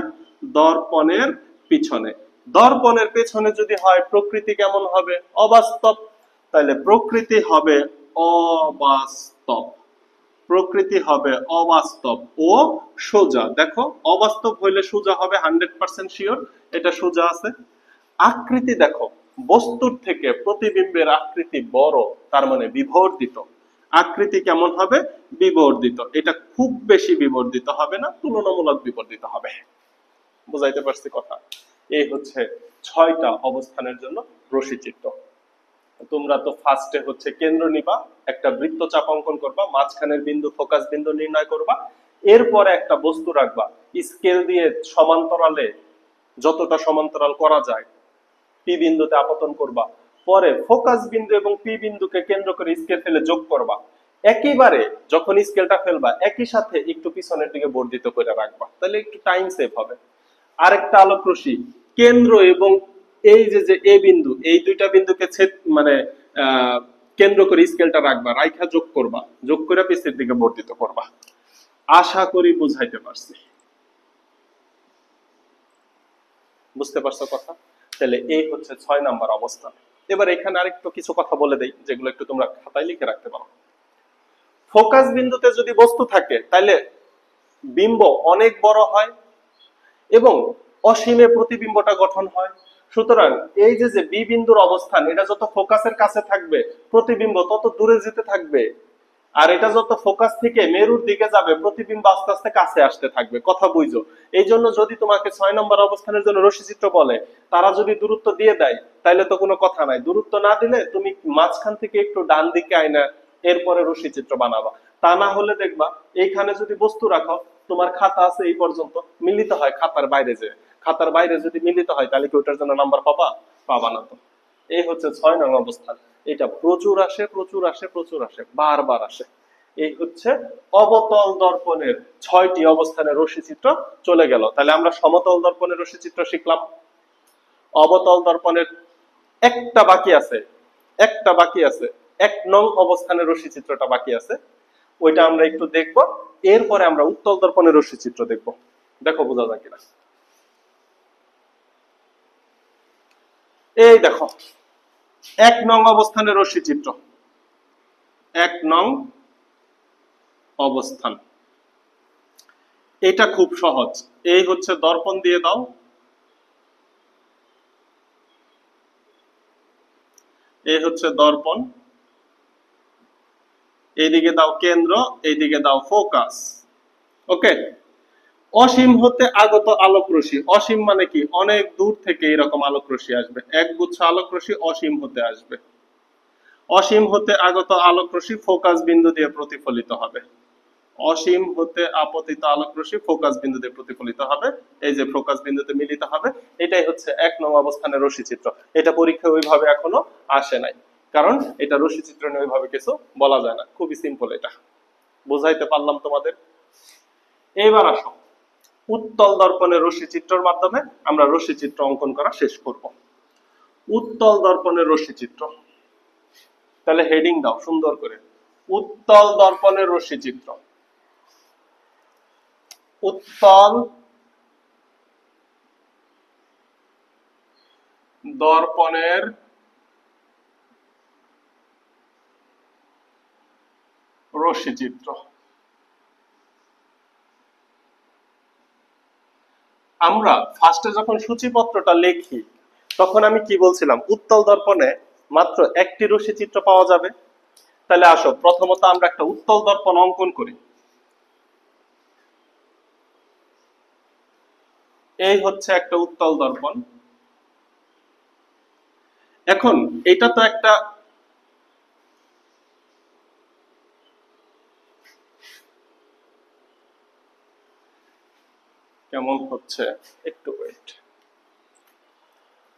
দর্পণের পিছনে। দর্পণের পেছনে যদি হয়, প্রকৃতি কেমন হবে? অবাস্তব। তাহলে প্রকৃতি হবে অবাস্তব, প্রকৃতি হবে অবাস্তব ও সোজা। দেখো অবাস্তব হইলে সোজা হবে 100% শিওর, এটা সোজা আছে। আকৃতি দেখো, বস্তুর থেকে প্রতিবিম্বের আকৃতি বড়, তার মানে বিবর্ধিত। আকৃতি কেমন হবে? বিবর্ধিত। এটা খুব বেশি বিবর্ধিত হবে না, তুলনামূলক বিবর্ধিত হবে। বুঝাইতে পারছি কথা? এই হচ্ছে 6টা অবস্থানের জন্য রশ্মিচিত্র। তোমরা তো ফার্স্টে হচ্ছে কেন্দ্র নিবা, একটা বৃত্তচাপ অঙ্কন করবা, মাঝখানের বিন্দু ফোকাস বিন্দু নির্ণয় করবা, এরপরে একটা বস্তু রাখবা, স্কেল দিয়ে সমান্তরালে যতটা সমান্তরাল করা যায় পি বিন্দুতে আপতন করবা, পরে ফোকাস বিন্দু এবং পি বিন্দুকে কেন্দ্র করে স্কেল ফেলে যোগ করবা। একইবারে যখন স্কেলটা ফেলবা, একই সাথে একটু পিছনের দিকে বর্ধিত করে রাখবা, তাহলে একটু টাইম সেভ হবে। আরেকটা আলোক রশ্মি কেন্দ্র এবং এই যে যে এ বিন্দু, এই দুইটা বিন্দুকে মানে কেন্দ্র করে স্কেলটা রাখবা, রাইখা যোগ করবা, যোগ করে পিছের দিকে বর্ধিত করবা। আশা করি বুঝাইতে পারছি। বুঝতে পারছো কথা? তাহলে এই হচ্ছে 6 নাম্বার অবস্থা। এবার এখানে আরেকটু কিছু কথা বলে দেই, যেগুলো একটু তোমরা খাতায় লিখে রাখতে পারো। ফোকাস বিন্দুতে যদি বস্তু থাকে, তাহলে বিম্ব অনেক বড় হয় এবং অসীমে প্রতিবিম্বটা গঠন হয়। সুতরাং এই যে যে বি বিন্দুর অবস্থান, এটা যত ফোকাসের কাছে থাকবে, প্রতিবিম্ব তত দূরে যেতে থাকবে। আর এটা যত ফোকাস থেকে মেরুর দিকে যাবে, প্রতিবিম্ব আস্তে আস্তে কাছে আসতে থাকবে। কথা বুঝো? এই জন্য যদি তোমাকে 6 নম্বর অবস্থানের জন্য রশ্মিচিত্র বলে, তারা যদি দূরত্ব দিয়ে দেয়, তাহলে তো কোনো কথা নাই। দূরত্ব না দিলে তুমি মাঝখান থেকে একটু ডান দিকে আইনা এরপরে রশ্মিচিত্র বানাবা। তা না হলে দেখবা এইখানে যদি বস্তু রাখো, তোমার খাতা আছে এই পর্যন্ত, মিলিত হয় খাতার বাইরে, যে খাতার বাইরে যদি মিলিত হয়, তাহলে কি ওটার জন্য নাম্বার পাবা? পাবা না তো। এই হচ্ছে 6 নং অবস্থান। এটা প্রচুর আসে, প্রচুর আসে, প্রচুর আসে, বারবার আসে। এই হচ্ছে অবতল দর্পণের 6টি অবস্থানের রশ্মিচিত্র চলে গেল। তাহলে আমরা সমতল দর্পণের রশ্মিচিত্র শিখলাম। অবতল দর্পণের একটা বাকি আছে, একটা বাকি আছে। 1 নং অবস্থানের রশ্মি চিত্রটা বাকি আছে, ওইটা আমরা একটু দেখব। এরপরে আমরা উত্তল দর্পণের রশ্মি চিত্র দেখব। দেখো বোঝা যায় কিনা। এই দেখো 1 নং অবস্থানের রশ্মি চিত্র, 1 নং অবস্থান। এটা খুব সহজ। এই হচ্ছে দর্পণ দিয়ে দাও, এই হচ্ছে দর্পণ, এইদিকে দাও কেন্দ্র, এইদিকে দাও ফোকাস। ওকে, অসীম হতে আগত আলোক রশ্মি। অসীম মানে কি? অনেক দূর থেকে এরকম আলোক রশ্মি আসবে, একগুচ্ছ আলোক রশ্মি অসীম হতে আসবে। অসীম হতে আগত আলোক রশ্মি ফোকাস বিন্দু দিয়ে প্রতিফলিত হবে। অসীম হতে আপতিত আলোক রশ্মি ফোকাস বিন্দু দিয়ে প্রতিফলিত হবে, এই যে ফোকাস বিন্দুতে মিলিত হবে। এটাই হচ্ছে 1 নং অবস্থানের রশ্মি চিত্র। এটা পরীক্ষায় ওইভাবে এখনো আসে নাই, কারণ এটা রশ্মি চিত্র নিয়ে ওইভাবে কিছু বলা যায় না, খুবই সিম্পল। এটা বুঝাইতে পারলাম তোমাদের। এইবার আসো উত্তল দর্পণের রশ্মি চিত্রের মাধ্যমে আমরা রশ্মি চিত্র অঙ্কন করা শেষ করব। উত্তল দর্পণের রশ্মি চিত্র, তাহলে হেডিং দাও সুন্দর করে, উত্তল দর্পণের রশ্মি চিত্র। উত্তল দর্পণের রশ্মি চিত্র। আমরা ফার্স্টে যখন সূচিপত্রটা লিখি তখন আমি কি বলছিলাম? উত্তল দর্পণে মাত্র একটি রশ্মি চিত্র পাওয়া যাবে। তাহলে আসো প্রথমত আমরা একটা উত্তল দর্পণ অঙ্কন করি। এই হচ্ছে একটা উত্তল দর্পণ। এখন এটা তো একটা কেমন হচ্ছে, একটু ওয়েট।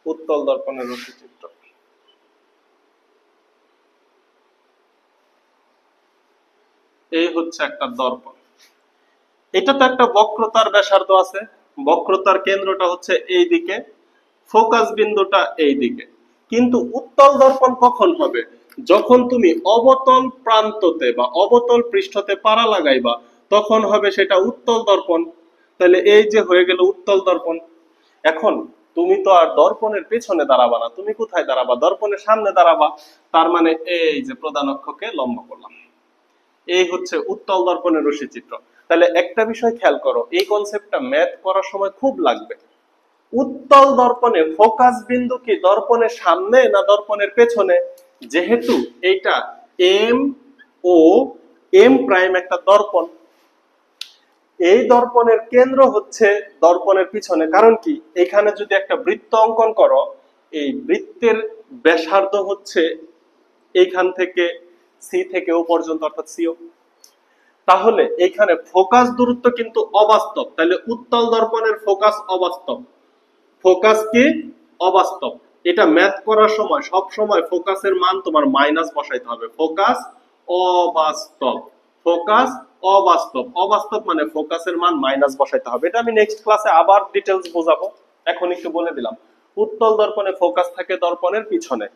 উত্তল দর্পণের রশ্মি চিত্র, এই হচ্ছে একটা দর্পণ। এটা তো একটা বক্রতার ব্যাসার্ধ আছে, বক্রতার কেন্দ্রটা হচ্ছে এই দিকে, ফোকাস বিন্দুটা এই দিকে। কিন্তু উত্তল দর্পণ কখন হবে? যখন তুমি অবতল প্রান্ততে বা অবতল পৃষ্ঠতে পাড়া লাগাইবা, তখন হবে সেটা উত্তল দর্পণ। তাহলে এই যে হয়ে গেল উত্তল দর্পণ। এখন তুমি তো আর দর্পণের পেছনে দাঁড়াবা না, তুমি কোথায় দাঁড়াবা? দর্পণের সামনে দাঁড়াবা। তার মানে এই যে প্রধান অক্ষকে লম্ব করলাম, এই হচ্ছে উত্তল দর্পণের রশ্মি চিত্র। তাহলে একটা বিষয় খেয়াল করো, এই কনসেপ্টটা ম্যাথ করার সময় খুব লাগবে। উত্তল দর্পণে ফোকাস বিন্দু কি দর্পণের সামনে না দর্পণের পেছনে? যেহেতু এইটা এম ও এম প্রাইম একটা দর্পণ, এই দর্পণের কেন্দ্র হচ্ছে দর্পণের পিছনে। কারণ কি? এখানে যদি একটা বৃত্ত অঙ্কন করো, এই বৃত্তের ব্যাসার্ধ হচ্ছে এইখান থেকে সি থেকে ও পর্যন্ত, অর্থাৎ সিও। তাহলে এখানে ফোকাস দূরত্ব কিন্তু অবাস্তব। তাহলে উত্তল দর্পণের ফোকাস অবাস্তব। ফোকাস কি? অবাস্তব। এটা ম্যাথ করার সময় সব সময় ফোকাসের মান তোমার মাইনাস বসাইতে হবে। ফোকাস অবাস্তব, ফোকাস অবাস্তব, অবাস্তব মানে ফোকাসের মান মাইনাস বসাইতে হবে। এটা আমি নেক্সট ক্লাসে আবার ডিটেইলস বোঝাবো, এখন একটু বলে দিলাম। উত্তল দর্পণে ফোকাস থাকে দর্পণের পিছনে।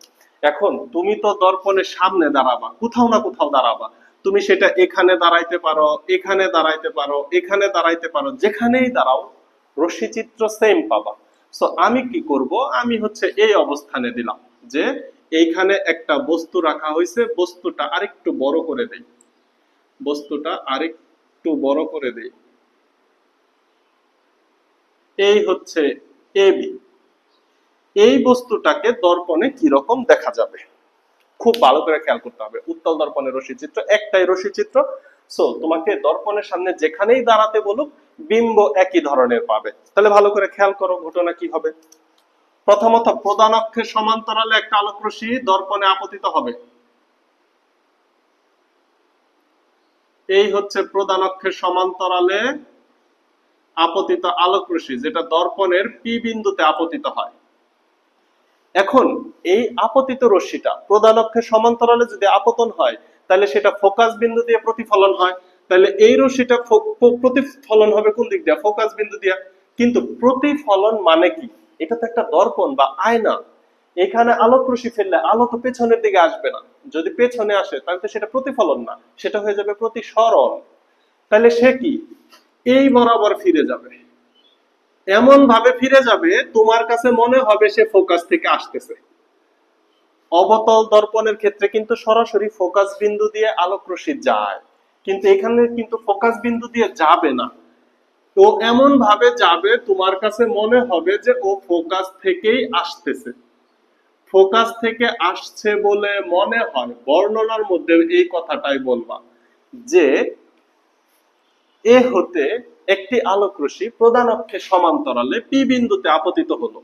এখন তুমি তো দর্পণের সামনে দাঁড়াবা, কোথাও না কোথাও দাঁড়াবা। তুমি সেটা এখানে দাঁড়াইতে পারো, এখানে দাঁড়াইতে পারো, এখানে দাঁড়াইতে পারো, যেখানেই দাঁড়াও রশ্মি চিত্র সেম পাবা। সো আমি কি করব? আমি হচ্ছে এই অবস্থানে দিলাম যে এইখানে একটা বস্তু রাখা হয়েছে, বস্তুটা আরেকটু বড় করে দেই, বস্তুটা আরেকটু বড় করে দেই। এই হচ্ছে এবি। এই বস্তুটাকে দর্পণে কি রকম দেখা যাবে খুব ভালো করে খেয়াল করতে হবে। উত্তল দর্পণের রশ্মি চিত্র, একটাই রশ্মি চিত্র। সো তোমাকে দর্পণের সামনে যেখানেই দাঁড়াতে বলুক, বিম্ব একই ধরনের পাবে। তাহলে ভালো করে খেয়াল করো ঘটনা কি হবে। প্রথমত প্রধান অক্ষের সমান্তরালে একটা আলোক রশ্মি দর্পণে আপতিত হবে। এই হচ্ছে প্রধান অক্ষের সমান্তরালে আপতিত আলোক রশ্মি, যেটা দর্পণের পি বিন্দুতে আপতিত হয়। এখন এই আপতিত রশ্মিটা প্রধান অক্ষের সমান্তরালে যদি আপতন হয়, তাহলে সেটা ফোকাস বিন্দু দিয়ে প্রতিফলন হয়। তাহলে এই রশ্মিটা প্রতিফলন হবে কোন দিক দিয়ে? ফোকাস বিন্দু দিয়ে। কিন্তু প্রতিফলন মানে কি? এটা তো একটা দর্পণ বা আয়না। এখানে আলোক রশ্মি ফেললে আলো তো পেছনের দিকে আসবে না, যদি পেছনে আসে তাহলে তো সেটা প্রতিফলন না, সেটা হয়ে যাবে প্রতিসরণ। তাহলে সে কি এই বরাবর ফিরে যাবে, এমন ভাবে ফিরে যাবে তোমার কাছে মনে হবে সে ফোকাস থেকে আসতেছে। অবতল দর্পণের ক্ষেত্রে কিন্তু সরাসরি ফোকাস বিন্দু দিয়ে আলোক রশ্মি যায়, কিন্তু এখানে কিন্তু ফোকাস বিন্দু দিয়ে যাবে না, ও এমন ভাবে যাবে তোমার কাছে মনে হবে যে ও ফোকাস থেকেই আসতেছে। ফোকাস থেকে আসছে বলে মনে হয়, বর্ণনার মধ্যে এই কথাটাই বলবা যে এ হতে একটি আলোক রশ্মি প্রধান অক্ষের সমান্তরালে পি বিন্দুতে আপতিত হলো।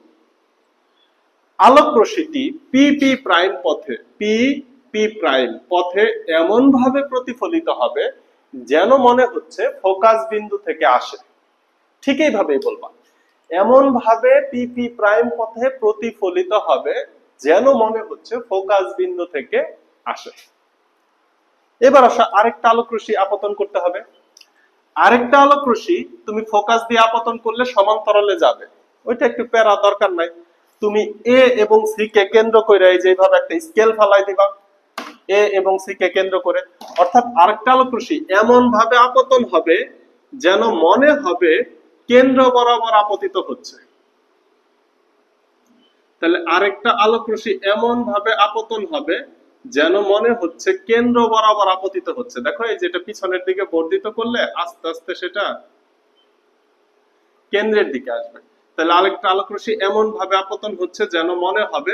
আলোক রশ্মিটি পি পি প্রাইম পথে এমন ভাবে প্রতিফলিত হবে যেন মনে হচ্ছে ফোকাস বিন্দু থেকে আসে। ঠিক এইভাবেই বলবা, এমন ভাবে পি পি প্রাইম পথে প্রতিফলিত হবে যেন মনে হচ্ছে ফোকাস বিন্দু থেকে আসে। এবার আসা আরেকটা আলোক রশ্মি আপতন করতে হবে। আরেকটা আলোক রশ্মি তুমি ফোকাস দিয়ে আপতন করলে সমান্তরালে যাবে, ওইটা একটু প্যারা দরকার নাই। তুমি এ এবং সি কে কেন্দ্র করে এই যেভাবে একটা স্কেল ফেলাই দিবা, এ এবং সি কে কেন্দ্র করে, অর্থাৎ আরেকটা আলোক রশ্মি এমন ভাবে আপতন হবে যেন মনে হবে কেন্দ্র বরাবর আপতিত হচ্ছে। তাহলে আরেকটা আলোক রশ্মি এমন ভাবে আপতন হবে যেন মনে হচ্ছে কেন্দ্র বরাবর আপতিত হচ্ছে। দেখো এই যেটা পিছনের দিকে বর্ধিত করলে আস্তে আস্তে সেটা কেন্দ্রের দিকে আসবে। তাহলে আরেকটা আলোক রশ্মি এমন ভাবে আপতন হচ্ছে যেন মনে হবে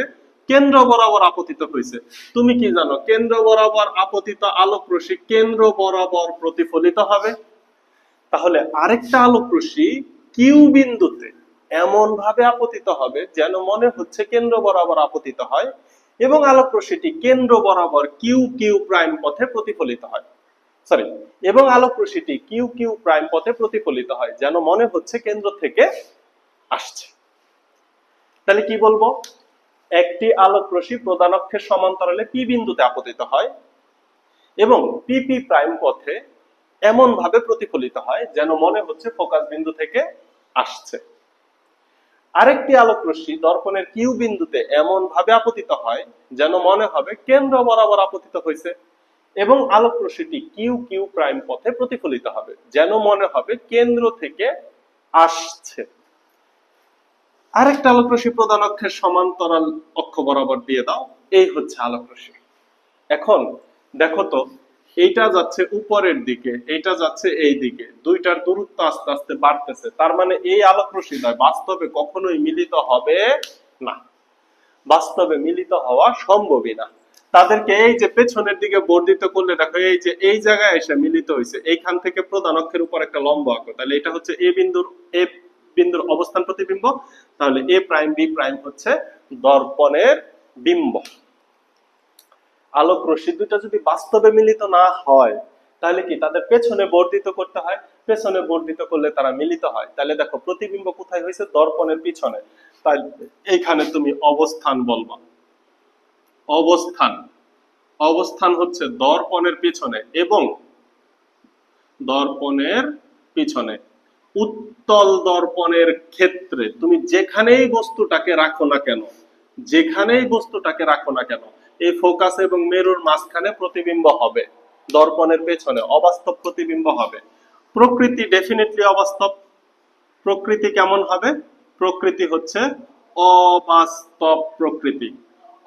কেন্দ্র বরাবর আপতিত হয়েছে। তুমি কি জানো কেন্দ্র বরাবর আপতিত আলোক রশ্মি কেন্দ্র বরাবর প্রতিফলিত হবে। তাহলে আরেকটা আলোক রশ্মি কিউ বিন্দুতে এমন ভাবে আপতিত হবে যেন মনে হচ্ছে কেন্দ্র বরাবর আপতিত হয়, এবং আলোক রশ্মিটি কেন্দ্র বরাবর কিউ কিউ প্রাইম পথে প্রতিফলিত হয়, এবং আলোক রশ্মিটি কিউ কিউ প্রাইম পথে প্রতিফলিত হয় যেন মনে হচ্ছে কেন্দ্র থেকে আসছে। তাহলে কি বলবো, একটি আলোক রশ্মি প্রধান অক্ষের সমান্তরালে পি বিন্দুতে আপতিত হয় এবং পি পি প্রাইম পথে এমন ভাবে প্রতিফলিত হয় যেন মনে হচ্ছে ফোকাস বিন্দু থেকে আসছে। আরেকটি আলোক রশ্মি দর্পণের কিউ বিন্দুতে এমন ভাবে আপতিত হয় যেন মনে হবে কেন্দ্র বরাবর আপতিত হয়েছে, এবং আলোক রশ্মিটি কিউ কিউ প্রাইম পথে প্রতিফলিত হবে যেন মনে হবে কেন্দ্র থেকে আসছে। আরেকটা আলোক রশ্মি প্রধান অক্ষের সমান্তরাল অক্ষ বরাবর দিয়ে দাও, এই হচ্ছে আলোক রশ্মি। এখন দেখো তো এইটা যাচ্ছে উপরের দিকে, এইটা যাচ্ছে এই দিকে, দুইটার দূরত্ব আস্তে আস্তে বাড়তেছে, তার মানে এই আলোক রশ্মি বাস্তবে কখনোই মিলিত হবে না, বাস্তবে মিলিত হওয়া সম্ভবই না। তাদেরকে এই যে পেছনের দিকে বর্ধিত করলে দেখো এই যে এই জায়গায় এসে মিলিত হয়েছে, এইখান থেকে প্রধান অক্ষের উপর একটা লম্ব আঁকো, তাহলে এটা হচ্ছে এ বিন্দুর অবস্থান প্রতিবিম্ব, তাহলে এ প্রাইম বি প্রাইম হচ্ছে দর্পণের বিম্ব। আলোক রশ্মি দুটো যদি বাস্তবে মিলিত না হয় তাহলে কি তাদের পেছনে বর্ধিত করতে হয়, পেছনে বর্ধিত করলে তারা মিলিত হয়। তাহলে দেখো প্রতিবিম্ব কোথায় হয়েছে, দর্পণের পিছনে, তাই এইখানে তুমি অবস্থান বলবা, অবস্থান হচ্ছে দর্পণের পিছনে, এবং দর্পণের পিছনে উত্তল দর্পণের ক্ষেত্রে তুমি যেখানেই বস্তুটাকে রাখো না কেন, এই ফোকাস এবং মেরুর মাঝখানে প্রতিবিম্ব হবে, দর্পণের পেছনে অবাস্তব প্রতিবিম্ব হবে। প্রকৃতি ডেফিনেটলি অবাস্তব। প্রকৃতি কেমন হবে, প্রকৃতি হচ্ছে অবাস্তব প্রকৃতি।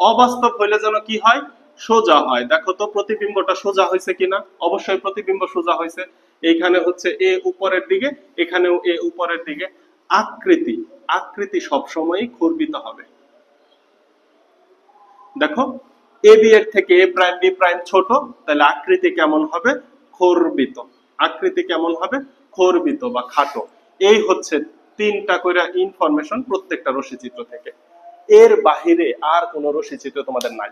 অবাস্তব হইলে যেন কি হয়, সোজা হয়। দেখো তো প্রতিবিম্বটা সোজা হয়েছে কিনা, অবশ্যই প্রতিবিম্ব সোজা হয়েছে। এইখানে হচ্ছে এ উপরের দিকে, এখানেও এ উপরের দিকে। আকৃতি সবসময়ই খর্বিত হবে। দেখো এ বি এর থেকে এ প্রাইম বি প্রাইম ছোট, তাহলে আকৃতি কেমন হবে, খর্বিত। আকৃতি কেমন হবে, খর্বিত বা খাটো। এই হচ্ছে তিনটা করে ইনফরমেশন প্রত্যেকটা রশ্মিচিত্র থেকে, এর বাহিরে আর কোনো রশ্মিচিত্র তোমাদের নাই।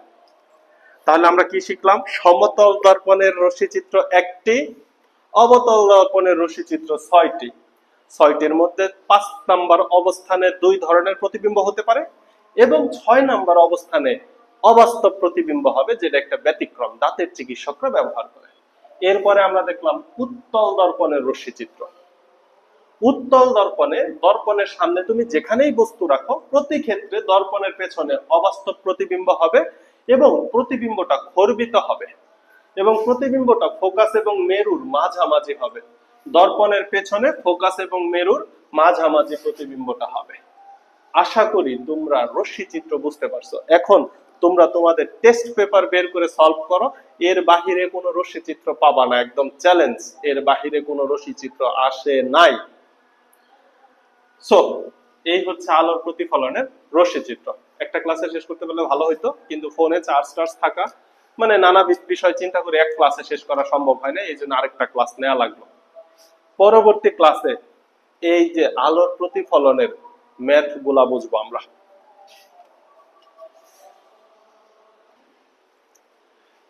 তাহলে আমরা কি শিখলাম, সমতল দর্পণের রশ্মিচিত্র একটি, অবতল দর্পণের রশ্মিচিত্র ছয়টি। ছয়টির মধ্যে 5 নাম্বার অবস্থানে 2 ধরনের প্রতিবিম্ব হতে পারে, এবং 6 নাম্বার অবস্থানে অবাস্তব প্রতিবিম্ব হবে, যেটা একটা ব্যতিক্রম, দাঁতের চিকিৎসকরা ব্যবহার করে। এরপরে আমরা দেখলাম উত্তল দর্পণের রশ্মিচিত্র। উত্তল দর্পণে দর্পণের সামনে তুমি যেখানেই বস্তু রাখো প্রতি ক্ষেত্রে দর্পণের পেছনে অবাস্তব প্রতিবিম্ব হবে এবং প্রতিবিম্বটা খর্বিত হবে এবং প্রতিবিম্বটা ফোকাস এবং মেরুর মাঝামাঝি হবে। দর্পণের পেছনে ফোকাস এবং মেরুর মাঝামাঝি প্রতিবিম্বটা হবে। আশা করি তোমরা রশ্মি চিত্র বুঝতে পারছো। এখন তোমরা তোমাদের টেস্ট পেপার বের করে সলভ করো, এর বাহিরে কোনো রশ্মি চিত্র পাবা না, একদম চ্যালেঞ্জ, এর বাহিরে কোনো রশ্মি চিত্র আসে নাই। সো এই হচ্ছে আলোর প্রতিফলনের রশ্মি চিত্র। একটা ক্লাসে শেষ করতে পারলে ভালো হইতো, কিন্তু ফোনে চার্জ টার্জ থাকা মানে নানা বিষয় চিন্তা করে এক ক্লাসে শেষ করা সম্ভব হয় না, এই জন্য আরেকটা ক্লাস নেওয়া লাগলো। পরবর্তী ক্লাসে এই যে আলোর প্রতিফলনের ম্যাথ গুলা বুঝবো আমরা।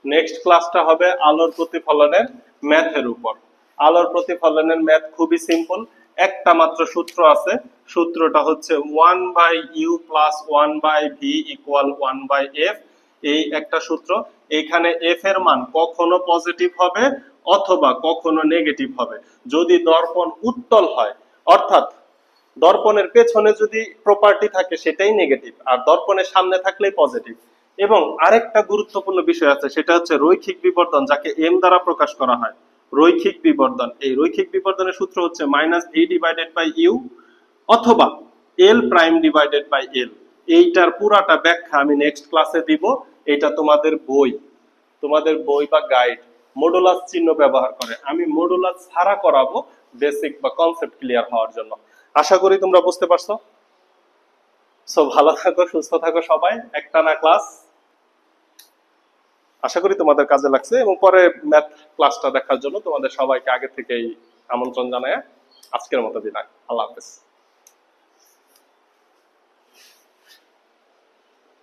নেক্সট ক্লাসটা হবে আলোর প্রতিফলনের ম্যাথের উপর। আলোর প্রতিফলনের ম্যাথ খুবই সিম্পল, একটা মাত্র সূত্র আছে, সূত্রটা হচ্ছে 1/u + 1/v = 1/f। এই একটা সূত্র, এখানে f এর মান কখনো পজিটিভ হবে অথবা কখনো নেগেটিভ হবে যদি দর্পণ উত্তল হয়, অর্থাৎ দর্পণের পেছনে যদি প্রপার্টি থাকে সেটাই নেগেটিভ আর দর্পণের সামনে থাকলেই পজিটিভ। এবং আরেকটা গুরুত্বপূর্ণ বিষয় আছে, সেটা হচ্ছে রৈখিক বিবর্ধন, যাকে m দ্বারা প্রকাশ করা হয়। রৈখিক বিবর্ধন, এই রৈখিক বিবর্ধনের সূত্র হচ্ছে -v/u অথবা l'/l। এইটার পুরাটা ব্যাখ্যা আমি নেক্সট ক্লাসে দিব। এটা তোমাদের বই বা গাইড মডুলাস চিহ্ন ব্যবহার করে, আমি মডুলাস ছাড়া করাবো বেসিক বা কনসেপ্ট ক্লিয়ার হওয়ার জন্য। আশা করি তোমরা বুঝতে পারছো। সো ভালো থাকো, সুস্থ থাকো সবাই। একটানা ক্লাস, আশা করি তোমাদের কাজে লাগছে এবং পরে ম্যাথ ক্লাসটা দেখার জন্য তোমাদের সবাইকে আগে থেকেই আমন্ত্রণ জানায় আজকের মতো বিদায়। আল্লাহ হাফেজ।